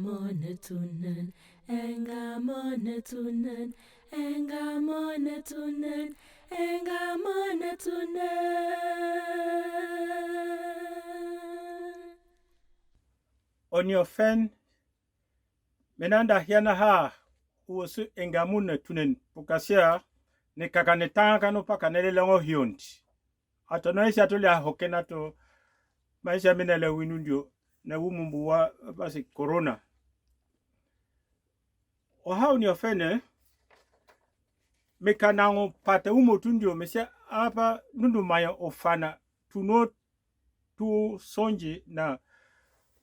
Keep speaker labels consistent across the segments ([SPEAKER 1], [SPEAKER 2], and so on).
[SPEAKER 1] Engamonetunen, engamonetunen, engamonetunen, engamonetunen.
[SPEAKER 2] Onyofen menanda hiana ha uosu engamonetunen pukasia ne kakanetanga no pakanele longo hionti atonoisi atole hokena to maisha menele winundio na wumumbu wa basi corona o ha onyofene mekanango pata umotundio mesia apa nundu maya ofana tuno tu sonji na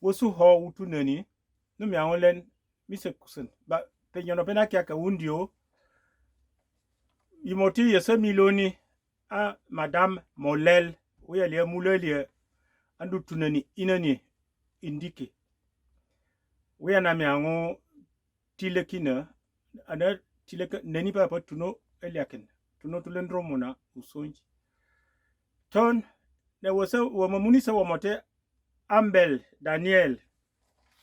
[SPEAKER 2] wosu ho utuneni no mi angolen mise kusen ba penyono pena kia ka undio imoti yese miloni a madame Molel uyele mulele andu tuneni inani indike uyana mi ango tilekina ana tileka neni pa tuno eliaken tuno tulendro mona usonji ton ne wose wo mamunisa wo mote Ambel Daniel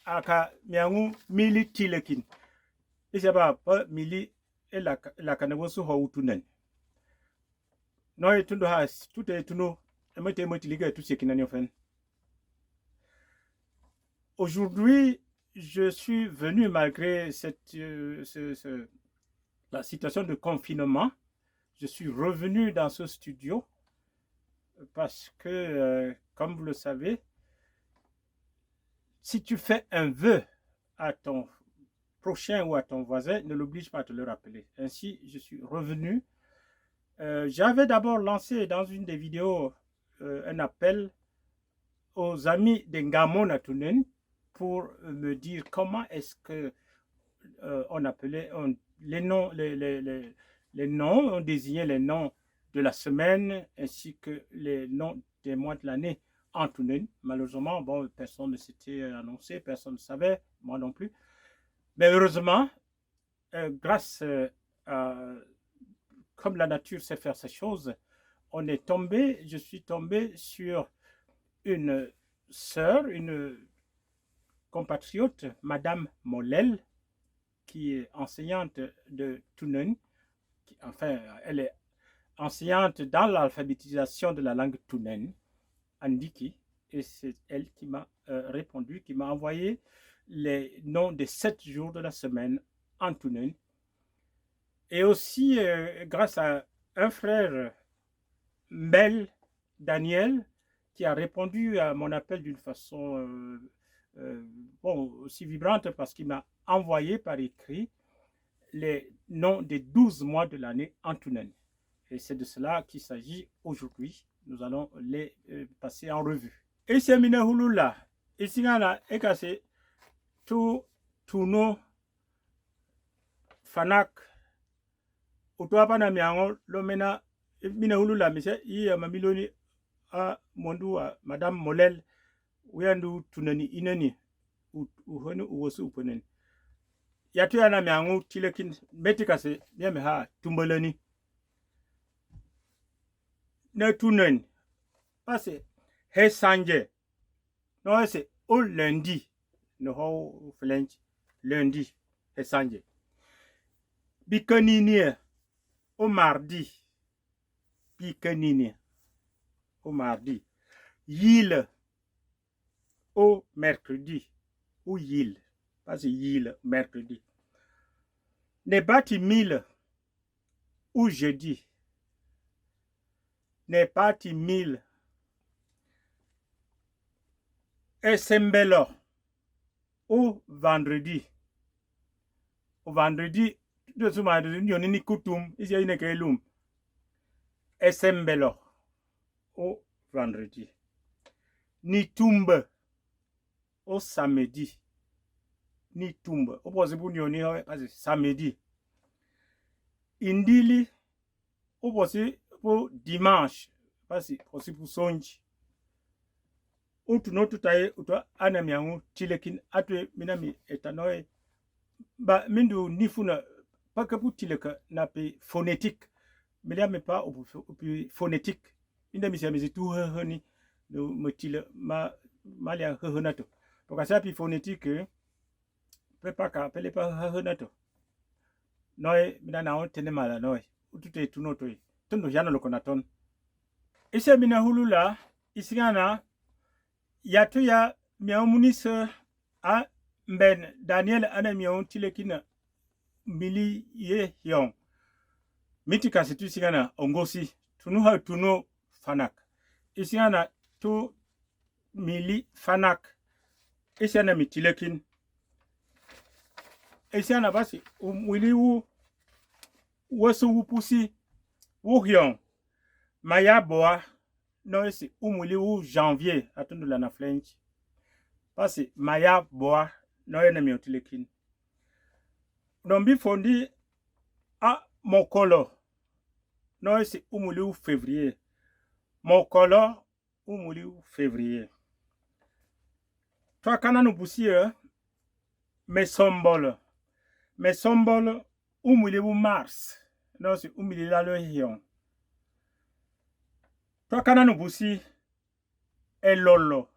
[SPEAKER 2] aka miangu mili tilekin isaba pa mili elaka ne wosu ho utunen no etundo has tute tuno emete liga tout ce qui n'en fait. Aujourd'hui, je suis venu malgré cette la situation de confinement. Je suis revenu dans ce studio parce que, comme vous le savez, si tu fais un vœu à ton prochain ou à ton voisin, ne l'oblige pas à te le rappeler. Ainsi, je suis revenu. J'avais d'abord lancé dans une des vidéos un appel aux amis d'Engamonatunen pour me dire comment est-ce que on appelait les noms, les noms, on désignait les noms de la semaine ainsi que les noms des mois de l'année en Tunen. Malheureusement, bon, personne ne s'était annoncé, personne ne savait, moi non plus. Mais heureusement, grâce à comme la nature sait faire ces choses, je suis tombé sur une sœur, une compatriote, Madame Molel, qui est enseignante de Tunen. Enfin, elle est enseignante dans l'alphabétisation de la langue Tunen, Andiki, et c'est elle qui m'a répondu, qui m'a envoyé les noms des 7 jours de la semaine en Tunen. Et aussi, grâce à un frère, Mel Daniel, qui a répondu à mon appel d'une façon bon, aussi vibrante parce qu'il m'a envoyé par écrit les noms des 12 mois de l'année en Tunen. Et c'est de cela qu'il s'agit aujourd'hui. Nous allons les passer en revue. Et c'est Minehulula. Et si on a ekase tout tuno fanak utoapa na miango lomena Minehulula mise iya mamiloni a mondu a Madame Molel uyandu tunani inani uhonu uwosu uponen yatu yana miangu tilekin metikase yeme ha tumbolani ne tunen passe he sanje no c'est au lundi no ho flench lundi he sanje bikanini au mardi bikanini au mardi yile au mercredi ou yile parce yile mercredi ne bati mille ou jeudi ne bati mille et sembelo au vendredi de suma de ni kutum isi ine kelum et sembelo au vendredi ni tumbe au samedi ni tumbe au possible ni ho samedi indili au possible pour dimanche parce possible sonji utu taye uto anamiangu tilekin atwe minami etanoe ba mindu nifuna pakapu tileka na pe phonétique mais me pas au phonétique inda mi samizi tu hani no motile ma malia honato parce que pi phonétique Prépare qu'à appeler pas Renato. Noi, mina na on tene mala noi. Utute tunoto. Tondo jana lokonaton. Ise mina hulula, isigana, yatu ya miamunise a mben Daniel ana mion tilekina mili ye yon. Mitika situ isigana ongosi. Tunuha tuno fanak. Isigana tu mili fanak. Isigana mitilekin. Isigana basi wili wu wesu wu pusi wu yon. Maya boa no isi umuli wu janvier atundu la na French. Basi maya boa no ene miotilekin. Nombi fondi a mokolo no isi umuli wu février. Mokolo umuli wu février. Toi kana no busi mesombolo. Mesombolo umuli wu mars. No isi umuli la lo hiyon. Toi kana no busi elolo.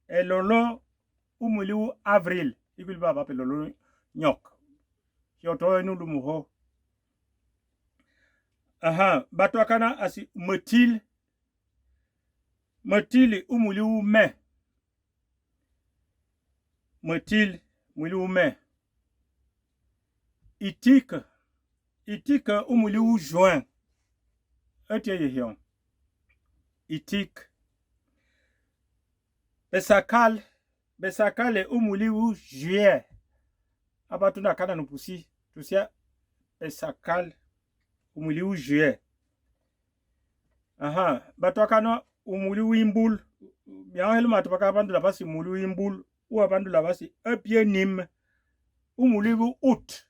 [SPEAKER 2] Elolo umuli wu avril. Igul baba pe lolo nyok. Yoto enu lumuho. Aha, batwa kana asi metil. Metil umuli wu me. Metil umuli wu me. Itik. Itik umuli wu juin. Etie yehion. Itik. Besakal. Besakal umuli wu juillet. Abatuna kana nupusi. Tusia besakal umuli wu juillet. Aha, batwa kana umuli wu imbul. Mian helma tupaka bandula basi umuli wu imbul. Uwa bandula basi epie nim. Umuli wu août.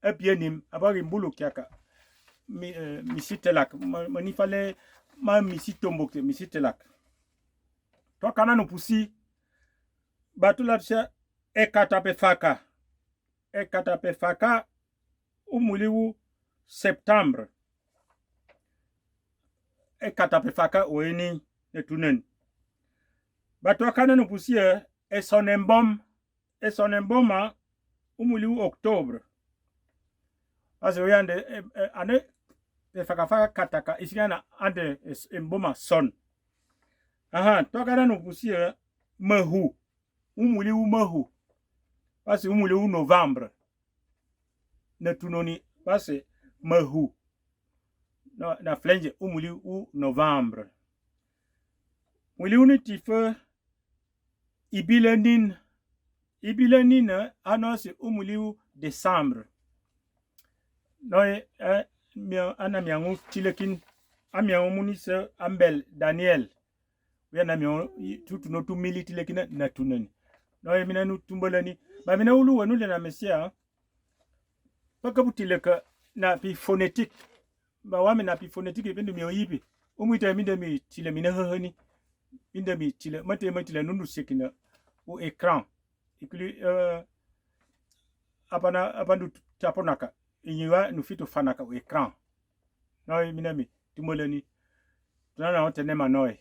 [SPEAKER 2] Epie nim. Abagi imbulu kiaka. Misitelak. Manifale ma misitombokte misitelak. Toi kana nupusi. Batula tusia ekatapefaka. Ekatapefaka umuli wu septembre. Ekatapefaka oeni netunen. Batwa kana nupusi esonembom. Esonemboma umuli wu octobre. Ase oyande ane pefaka kataka isigana ande emboma son. Aha, toi kana nupusi mehu. Umuli wu mehu. Ase umuli wu novembre. Netunoni ase mehu. No, na flenje umuli wu novembre. Umuli wu nitife ibilenin. Ibilenin anose umuli wu décembre. Noi ana miangu tilekin amiangu munise ambel Daniel. Wena miangu tutunotu mili tilekin na tunani. Noi mina nu tumbolani. Ba mina ulu wanu le na mesia. Pakabutileka na pi phonétique. Ba wame na pi phonétique bindu mi oyibi. Umuita minde mi tile mina hahani. Minde mi tile mate tile nundu sekina u écran. Ikuli apandu taponaka. Inyiwa nufito fanaka u écran. Noi mina mi tumbolani. Tunana wote nema noi.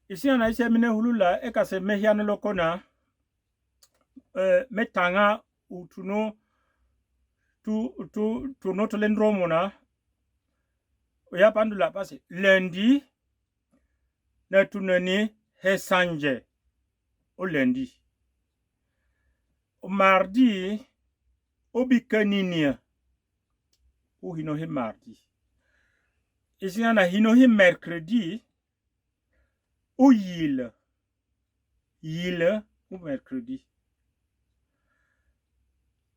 [SPEAKER 2] Isi ana isi mina hulula eka se mehiano lokona metanga utuno tu noto lendromona ya pandula pasi lundi na tunani hesanje o lundi o mardi obikaninia o hinohi mardi isiana hinohi mercredi o yile o mercredi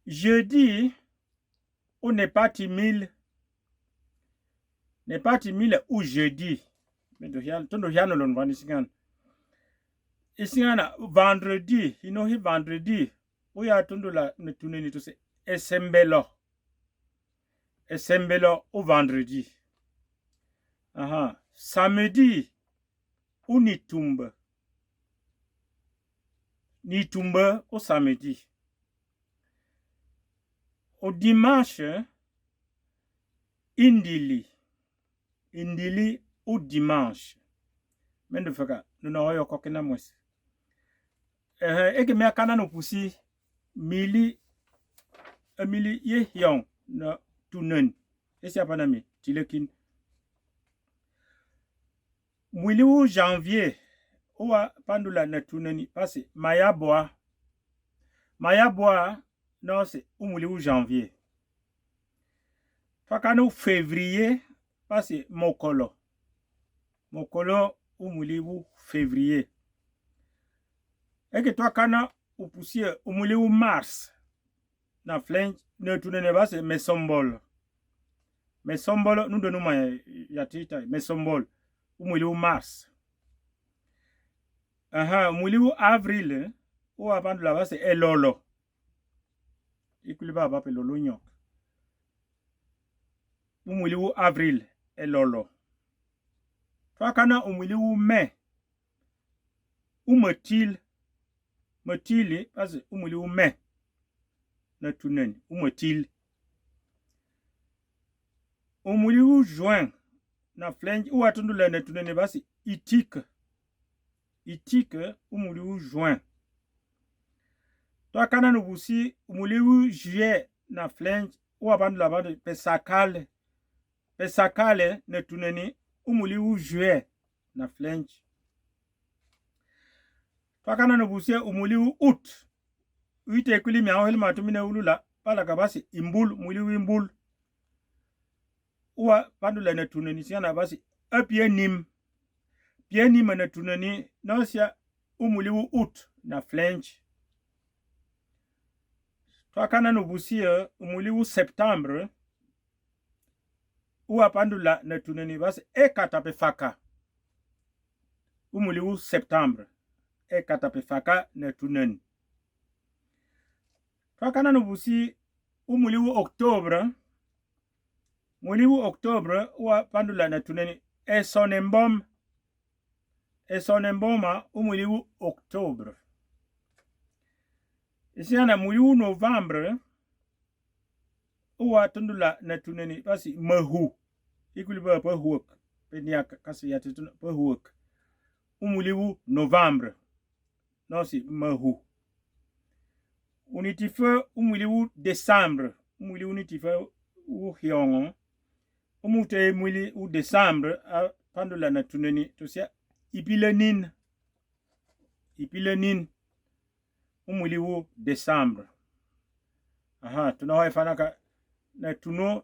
[SPEAKER 2] jeudi ou n'est pas timide ou jeudi. Mais tondo hiano lon vani singan. Isingana vendredi, hinohi vendredi. Uya tondo la netuneni to se esembelo. Esembelo ou vendredi. Aha, samedi ou nitumbe. Nitumbe ou samedi. Au dimanche, indili ou dimanche. Mende faka, nuna oyo kokena mwese. Eke mea kana no pusi, mili ye hyong na tunen esi apa na mi tilekin mwili wu janvier uwa pandula na tuneni pasi maya boa no se umwili wu janvier fakanu février pasi mokolo umwili wu février eke twakana upusie umwili wu mars na flench ne tunene base mesombolo nundo numa ya tita mesombolo umwili wu mars umwili wu avril uwa pandula base elolo ikuliba bape lolo nyok umwili wu avril elolo twakana umwili wu mai matili base umwili wu mai na tuneni umatili umwili wu juin na flench uwa tundula na tuneni base itik umwili wu juin twakana nubusi umwili wu juillet na flench uwa bandula bade pesakale na tuneni umwili wu juillet na flench twakana nubusi umwili wu août uite kuli miao helma tumine ulula pala kabasi imbul mwili wu imbul uwa bandula na tuneni siana basi apie nim na tuneni nosia umwili wu août na flench twakana nubusi umwili wu septembre uwa pandula na tuneni basi ekatapefaka umwili wu septembre ekatapefaka na tuneni twakana nubusi umwili wu octobre uwa pandula na tuneni esonemboma umwili wu octobre isiana mwili wu novembre uwa tundula na tuneni basi mahu ikuliba pa huok peniaka kasi yati tuna pa huok umwili wu novembre nosi mahu unitife umwili wu décembre umwili unitife wu hyongo umute mwili wu décembre pandula na tuneni tosia ipilenin umwili wu décembre tunahoe fanaka na tuno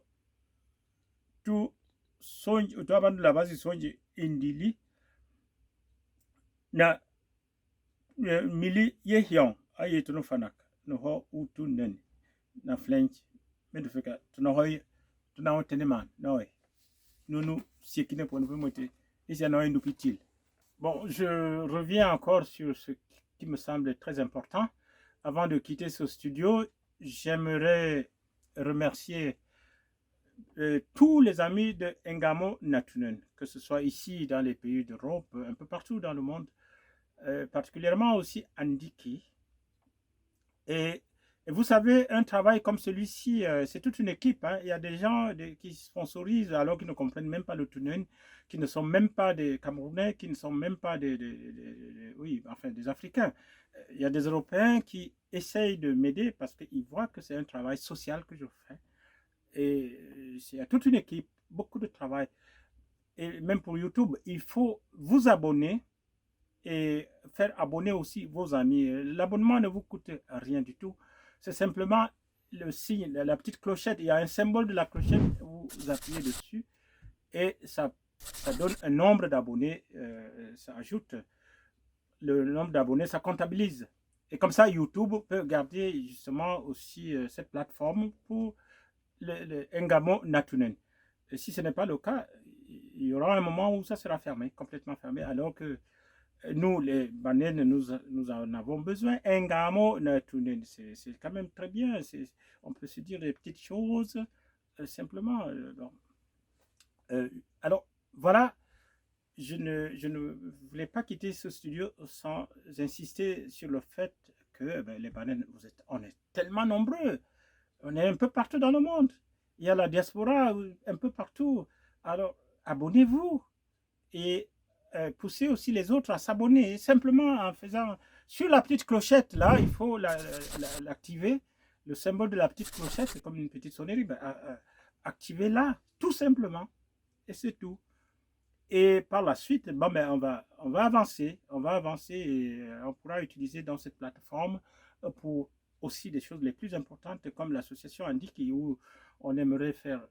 [SPEAKER 2] tu sonji utwabandula basi sonji indili na mili ye hyong aye tuno fanaka no ho utunen na flench medufika tunaho teneman noe nunu siekine pour nous moter ici no indukitil. Bon, je reviens encore sur ce qui me semble très important. Avant de quitter ce studio, j'aimerais remercier tous les amis de Ngamo Natunen, que ce soit ici dans les pays d'Europe, un peu partout dans le monde, particulièrement aussi Andiki. Et vous savez, un travail comme celui-ci, c'est toute une équipe. Il y a des gens qui sponsorisent alors qu'ils ne comprennent même pas le Tunen, qui ne sont même pas des Camerounais, qui ne sont même pas des Africains. Il y a des Européens qui essayent de m'aider parce qu'ils voient que c'est un travail social que je fais. Et il y a toute une équipe, beaucoup de travail. Et même pour YouTube, il faut vous abonner et faire abonner aussi vos amis. L'abonnement ne vous coûte rien du tout. C'est simplement le signe, la petite clochette. Il y a un symbole de la clochette, vous appuyez dessus et ça donne un nombre d'abonnés. Ça ajoute le nombre d'abonnés, ça comptabilise. Et comme ça, YouTube peut garder justement aussi cette plateforme pour le Ngamo Natunen. Et si ce n'est pas le cas, il y aura un moment où ça sera fermé, complètement fermé, alors que nous, les Banènes, nous en avons besoin. Ngamo Natunen, c'est quand même très bien. On peut se dire des petites choses, simplement. Alors, voilà. Je ne voulais pas quitter ce studio sans insister sur le fait que les Banènes, on est tellement nombreux. On est un peu partout dans le monde. Il y a la diaspora un peu partout. Alors, abonnez-vous et poussez aussi les autres à s'abonner. Simplement en faisant Sur la petite clochette, là, il faut l'activer. Le symbole de la petite clochette, c'est comme une petite sonnerie. Activez-la, tout simplement. Et c'est tout. Et par la suite, bon, on va avancer. On va avancer et on pourra utiliser dans cette plateforme pour aussi des choses les plus importantes, comme l'association indique, où on aimerait faire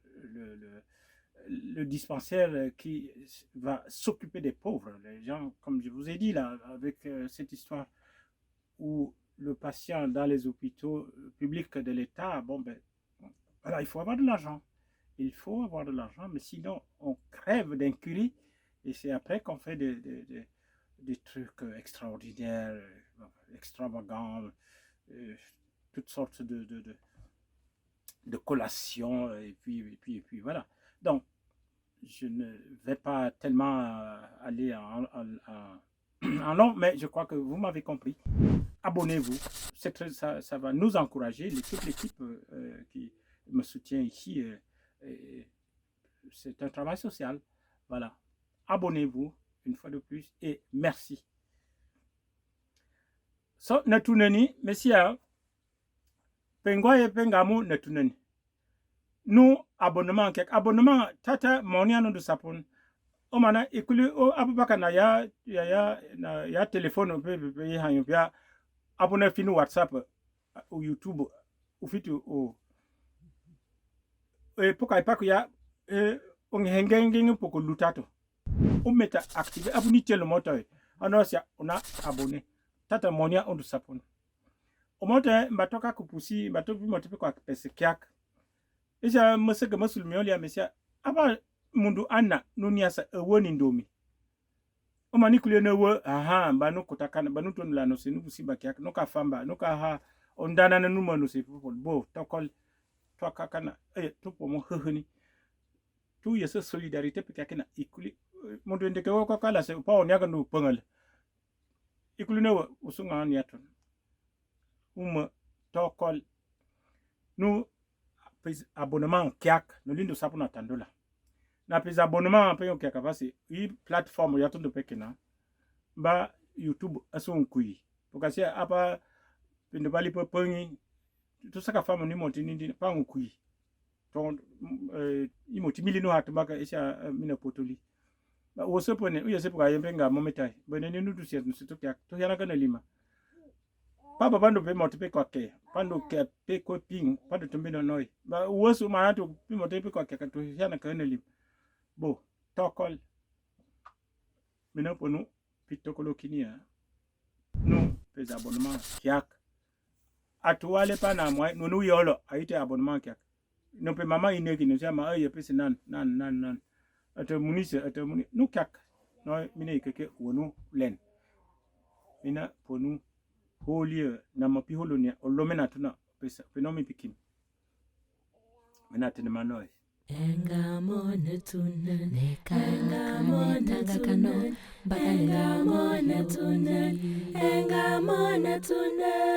[SPEAKER 2] le dispensaire qui va s'occuper des pauvres. Les gens, comme je vous ai dit là, avec cette histoire où le patient dans les hôpitaux publics de l'État, voilà, il faut avoir de l'argent. Il faut avoir de l'argent, mais sinon on crève d'incurie et c'est après qu'on fait des trucs extraordinaires, extravagants, toutes sortes de collations et puis voilà. Donc, je ne vais pas tellement aller en long, mais je crois que vous m'avez compris. Abonnez-vous, ça va nous encourager, toute l'équipe qui me soutient ici. C'est un travail social. Voilà. Abonnez-vous une fois de plus et merci. So, natunani, messia, pengoye pengamu natunani. Nous, abonnement, abonnement, tata, moniano de sapon. O mana, ikuli, o abubaka na ya téléphone, pe hanyo, abonné fini WhatsApp, ou YouTube, ou fitu, ou poka ipaku ya on hengenge poko lutato o meta active abuni telo moto ono sia ona abonné tata monia on du sapon o moto mbatoka kupusi mbatopi moto kwa pese kyak isa musega musulmi oli amesia aba mundu anna nunia sa woni ndomi o mani kulio na wo aha mbanu kutakana banu tonla no sinu busiba kyak no ka famba no ka ha ondana na numo no se bo tokol kakana tupo mo heheni tu yesa solidarité pe kakana ikuli mo de ndeke ko kala se pa on yaga no pangal ikuli ne usunga ni aton tokol nu pes abonnement kyak no lindo sapuna tandola na pes abonnement pe yo kyak basi i plateforme ya tondo pekena ba YouTube ason kui pokasia apa pende bali pe pengi tout ça ka femme ni monti ni pas un kui ton imoti milino hatmaka isha mina potoli ba woso pone uya se puka yembe nga mometai bene ni nudu sia nusitu kya to yana kana lima papa bando pe monti pe kwake pando ke pe ko ping pando tumbe no noi ba woso manato pe monti pe kwake ka to yana kana lima bo tokol mina ponu pitokolo kinia no pes abonnement kyak atuwale pana mwa nunu yolo aite abonnement kyak no pe mama ineki no chama aye pese nan ate munise ate muni no kyak no mine keke wonu len mina ponu holie na mapi holonia olomena tuna pesa penomi pikin mina tene manoi
[SPEAKER 1] Engamone tunen, engamone tunen, engamone tunen, engamone tunen.